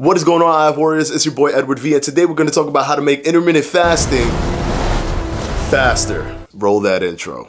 What is going on, IF Warriors? It's your boy Edward V, and today we're going to talk about how to make intermittent fasting faster. Roll that intro.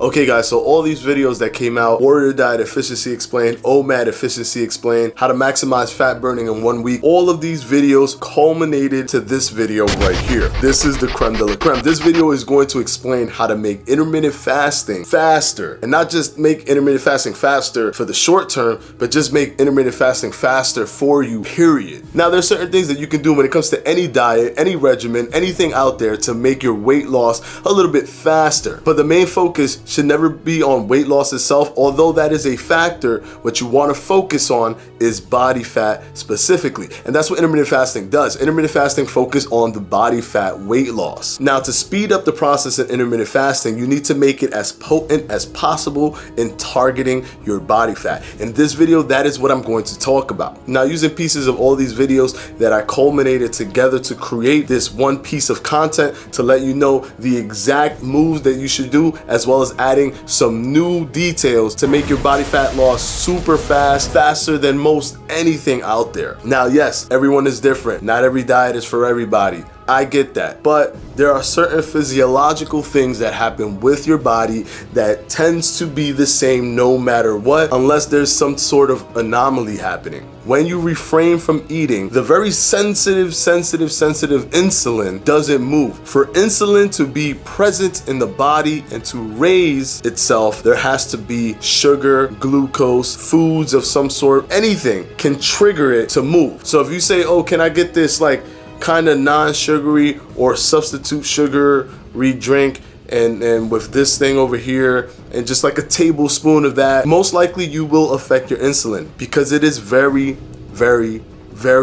Okay guys, so all these videos that came out, Warrior Diet Efficiency Explained, OMAD Efficiency Explained, how to maximize fat burning in 1 week, all of these videos culminated to this video right here. This is the creme de la creme. This video is going to explain how to make intermittent fasting faster, and not just make intermittent fasting faster for the short term, but just make intermittent fasting faster for you, period. Now there's certain things that you can do when it comes to any diet, any regimen, anything out there to make your weight loss a little bit faster. But the main focus should never be on weight loss itself, although that is a factor. What you want to focus on is body fat specifically, and that's what intermittent fasting does. Intermittent fasting focus on the body fat weight loss. Now, to speed up the process of intermittent fasting, you need to make it as potent as possible in targeting your body fat. In this video, that is what I'm going to talk about. Now, using pieces of all these videos that I culminated together to create this one piece of content to let you know the exact moves that you should do, as well as adding some new details to make your body fat loss super fast, faster than most anything out there. Now, yes, everyone is different. Not every diet is for everybody. I get that, but there are certain physiological things that happen with your body that tends to be the same no matter what, unless there's some sort of anomaly happening. When you refrain from eating, the very sensitive insulin doesn't move. For insulin to be present in the body and to raise itself, there has to be sugar, glucose, foods of some sort. Anything can trigger it to move. So if you say, oh, can I get this like kind of non-sugary or substitute sugar-free drink and with this thing over here and just like a tablespoon of that, most likely you will affect your insulin because it is very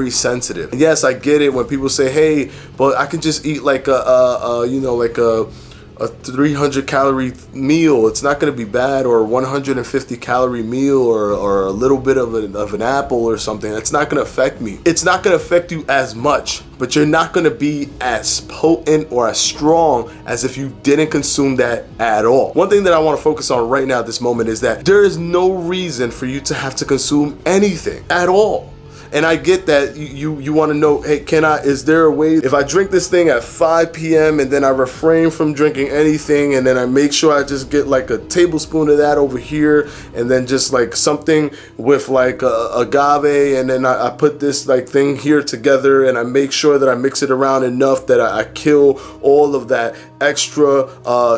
sensitive. And yes, I get it when people say, hey, but I can just eat like a 300 calorie meal. It's not going to be bad, or a 150 calorie meal, or a little bit of an apple or something. It's not going to affect me. It's not going to affect you as much, but you're not going to be as potent or as strong as if you didn't consume that at all. One thing that I want to focus on right now at this moment is that there is no reason for you to have to consume anything at all. And I get that you want to know, hey, is there a way, if I drink this thing at 5 p.m. and then I refrain from drinking anything, and then I make sure I just get like a tablespoon of that over here, and then just like something with like agave, and then I put this like thing here together, and I make sure that I mix it around enough that I kill all of that extra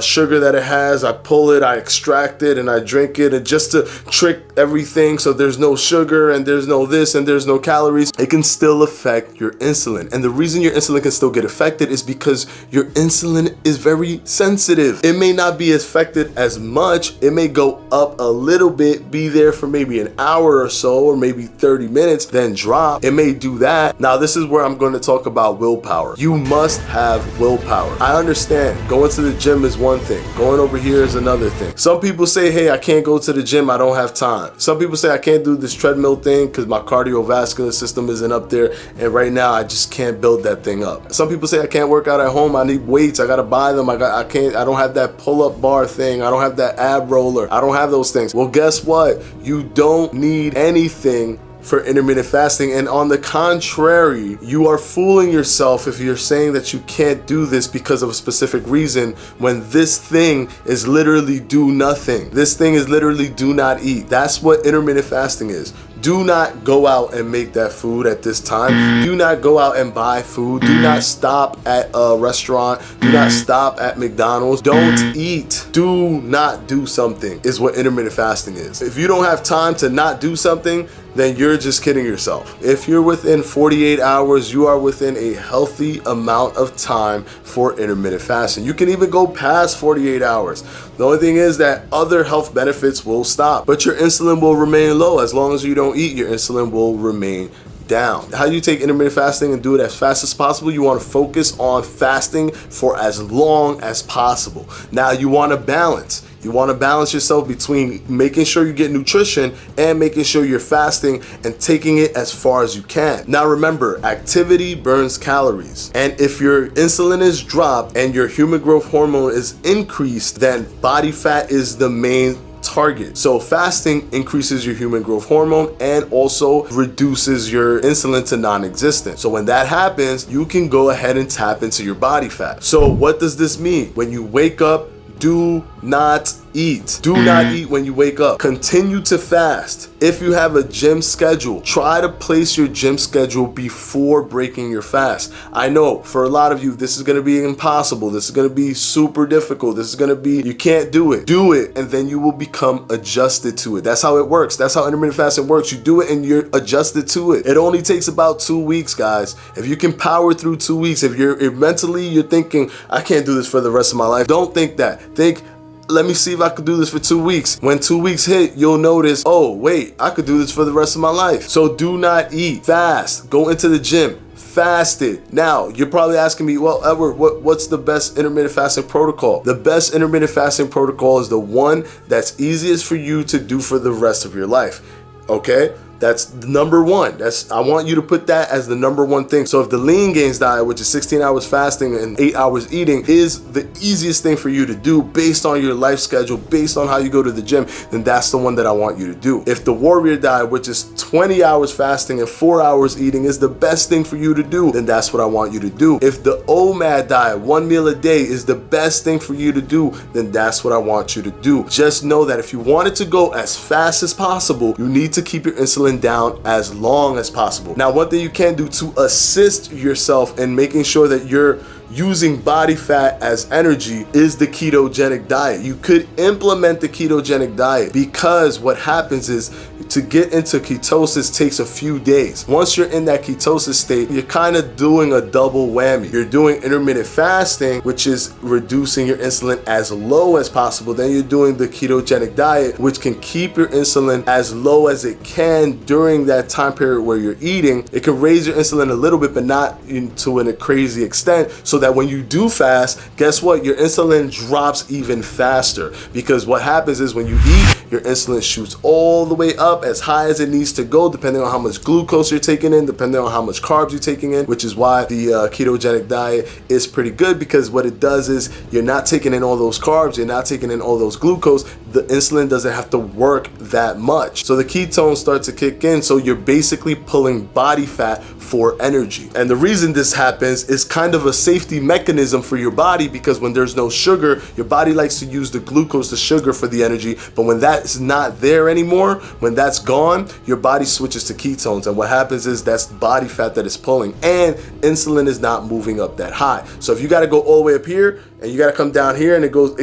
sugar that it has. I pull it, I extract it, and I drink it, and just to trick everything so there's no sugar and there's no this and there's no calories, it can still affect your insulin. And the reason your insulin can still get affected is because your insulin is very sensitive. It may not be affected as much. It may go up a little bit, be there for maybe an hour or so, or maybe 30 minutes, then drop. It may do that. Now, this is where I'm going to talk about willpower. You must have willpower. I understand going to the gym is one thing. Going over here is another thing. Some people say, hey, I can't go to the gym. I don't have time. Some people say I can't do this treadmill thing because my cardiovascular system isn't up there, and right now I just can't build that thing up. Some people say I can't work out at home. I need weights. I gotta buy them. I don't have that pull-up bar thing. I don't have that ab roller. I don't have those things. Well, guess what? You don't need anything for intermittent fasting, and on the contrary, you are fooling yourself if you're saying that you can't do this because of a specific reason, when this thing is literally do nothing. This thing is literally do not eat. That's what intermittent fasting is. Do not go out and make that food at this time. Do not go out and buy food. Do not stop at a restaurant. Do not stop at McDonald's. Don't eat. Do not do something is what intermittent fasting is. If you don't have time to not do something, then you're just kidding yourself. If you're within 48 hours, you are within a healthy amount of time for intermittent fasting. You can even go past 48 hours. The only thing is that other health benefits will stop, but your insulin will remain low. As long as you don't eat, your insulin will remain down. How do you take intermittent fasting and do it as fast as possible? You want to focus on fasting for as long as possible. Now, you want to balance. You want to balance yourself between making sure you get nutrition and making sure you're fasting and taking it as far as you can. Now remember, activity burns calories. And if your insulin is dropped and your human growth hormone is increased, then body fat is the main target. So fasting increases your human growth hormone and also reduces your insulin to non-existent. So when that happens, you can go ahead and tap into your body fat. So what does this mean? When you wake up, do not eat. Do not eat when you wake up. Continue to fast. If you have a gym schedule, try to place your gym schedule before breaking your fast. I know for a lot of you, this is going to be impossible. This is going to be super difficult. This is going to be, you can't do it. Do it, and then you will become adjusted to it. That's how it works. That's how intermittent fasting works. You do it and you're adjusted to it. It only takes about 2 weeks, guys. If you can power through 2 weeks, if mentally you're thinking, I can't do this for the rest of my life, don't think that. Think, let me see if I could do this for 2 weeks. When 2 weeks hit, you'll notice, oh, wait, I could do this for the rest of my life. So do not eat. Fast. Go into the gym. Fasted. Now, you're probably asking me, well, Edward, what's the best intermittent fasting protocol? The best intermittent fasting protocol is the one that's easiest for you to do for the rest of your life. Okay? That's number one. I want you to put that as the number one thing. So if the lean gains diet, which is 16 hours fasting and 8 hours eating, is the easiest thing for you to do based on your life schedule, based on how you go to the gym, then that's the one that I want you to do. If the warrior diet, which is 20 hours fasting and 4 hours eating, is the best thing for you to do, then that's what I want you to do. If the OMAD diet, 1 meal a day, is the best thing for you to do, then that's what I want you to do. Just know that if you want it to go as fast as possible, you need to keep your insulin down as long as possible. Now, one thing you can do to assist yourself in making sure that you're using body fat as energy is the ketogenic diet. You could implement the ketogenic diet, because what happens is, to get into ketosis takes a few days. Once you're in that ketosis state, you're kind of doing a double whammy. You're doing intermittent fasting, which is reducing your insulin as low as possible. Then you're doing the ketogenic diet, which can keep your insulin as low as it can during that time period where you're eating. It can raise your insulin a little bit, but not to a crazy extent, so that when you do fast, guess what? Your insulin drops even faster, because what happens is when you eat, your insulin shoots all the way up as high as it needs to go, depending on how much glucose you're taking in, depending on how much carbs you're taking in, which is why the ketogenic diet is pretty good, because what it does is you're not taking in all those carbs, you're not taking in all those glucose, the insulin doesn't have to work that much. So the ketones start to kick in, so you're basically pulling body fat for energy. And the reason this happens is kind of a safety mechanism for your body, because when there's no sugar, your body likes to use the glucose, the sugar, for the energy, but when that's not there anymore, when that's gone, your body switches to ketones, and what happens is that's body fat that is pulling, and insulin is not moving up that high. So if you got to go all the way up here and you got to come down here, and it goes,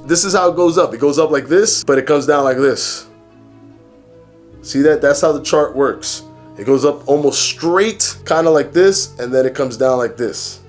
this is how it goes up. It goes up like this, but it comes down like this. See that? That's how the chart works. It goes up almost straight, kind of like this, and then it comes down like this.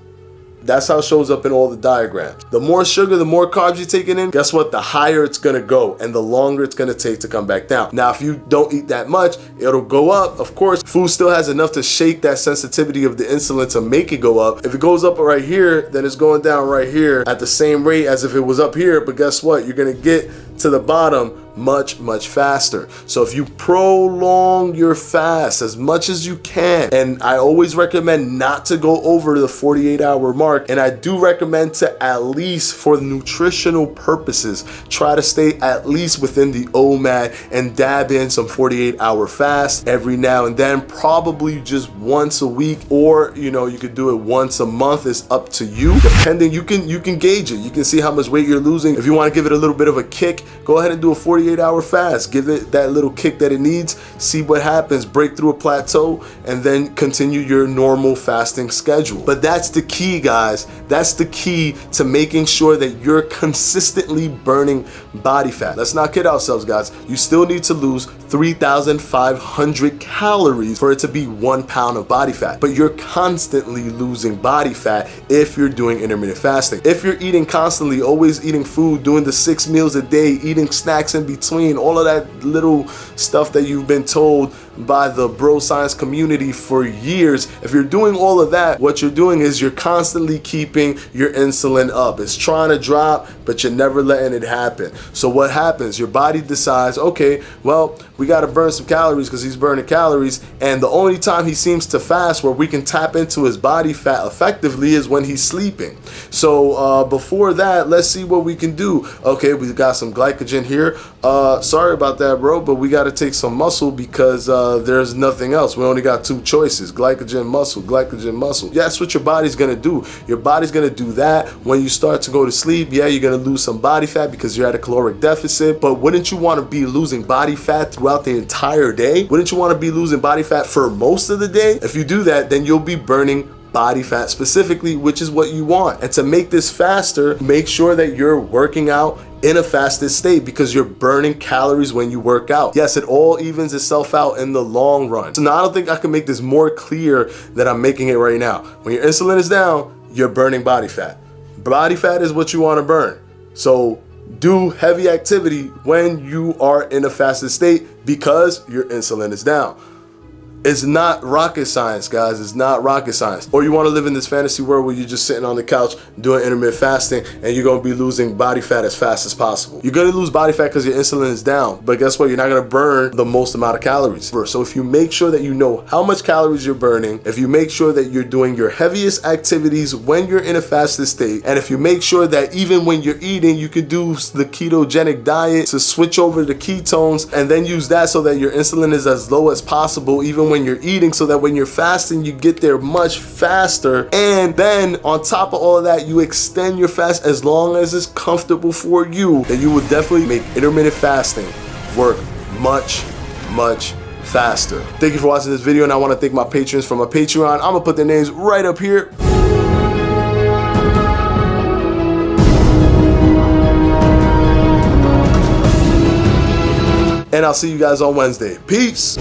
That's how it shows up in all the diagrams. The more sugar, the more carbs you're taking in, guess what? The higher it's gonna go, and the longer it's gonna take to come back down. Now, if you don't eat that much, it'll go up. Of course, food still has enough to shake that sensitivity of the insulin to make it go up. If it goes up right here, then it's going down right here at the same rate as if it was up here, but guess what? You're gonna get to the bottom much faster. So if you prolong your fast as much as you can, and I always recommend not to go over the 48-hour mark, and I do recommend to, at least for nutritional purposes, try to stay at least within the OMAD and dab in some 48-hour fast every now and then, probably just once a week, or you could do it once a month. It's up to you, depending. You can gauge it. You can see how much weight you're losing. If you want to give it a little bit of a kick, go ahead and do a 48-hour fast. Give it that little kick that it needs. See what happens. Break through a plateau, and then continue your normal fasting schedule. But that's the key, guys. That's the key to making sure that you're consistently burning body fat. Let's not kid ourselves, guys. You still need to lose 3,500 calories for it to be 1 pound of body fat. But you're constantly losing body fat if you're doing intermittent fasting. If you're eating constantly, always eating food, doing the 6 meals a day, eating snacks in between, all of that little stuff that you've been told by the bro science community for years, if you're doing all of that, what you're doing is you're constantly keeping your insulin up. It's trying to drop, but you're never letting it happen. So what happens? Your body decides, okay, well, we got to burn some calories because he's burning calories. And the only time he seems to fast where we can tap into his body fat effectively is when he's sleeping. So before that, let's see what we can do. Okay, we got some glycogen here. Sorry about that, bro, but we got to take some muscle because there's nothing else. We only got two choices: glycogen, muscle, glycogen, muscle. Yeah, that's what your body's gonna do. Your body's gonna do that when you start to go to sleep. Yeah, you're gonna lose some body fat because you're at a caloric deficit, but wouldn't you want to be losing body fat throughout the entire day? Wouldn't you want to be losing body fat for most of the day? If you do that, then you'll be burning body fat specifically, which is what you want. And to make this faster, make sure that you're working out in a fasted state because you're burning calories when you work out. Yes, it all evens itself out in the long run. So now I don't think I can make this more clear than I'm making it right now. When your insulin is down, you're burning body fat. Body fat is what you want to burn. So do heavy activity when you are in a fasted state because your insulin is down. It's not rocket science, guys. It's not rocket science. Or you want to live in this fantasy world where you're just sitting on the couch doing intermittent fasting and you're going to be losing body fat as fast as possible. You're going to lose body fat because your insulin is down. But guess what? You're not going to burn the most amount of calories. So if you make sure that you know how much calories you're burning, if you make sure that you're doing your heaviest activities when you're in a fasted state, and if you make sure that even when you're eating, you can do the ketogenic diet to switch over to ketones and then use that so that your insulin is as low as possible even when you're eating, so that when you're fasting you get there much faster. And then on top of all of that, you extend your fast as long as it's comfortable for you, then you will definitely make intermittent fasting work much faster. Thank you for watching this video, and I want to thank my patrons from my Patreon. I'm gonna put their names right up here. And I'll see you guys on Wednesday. Peace.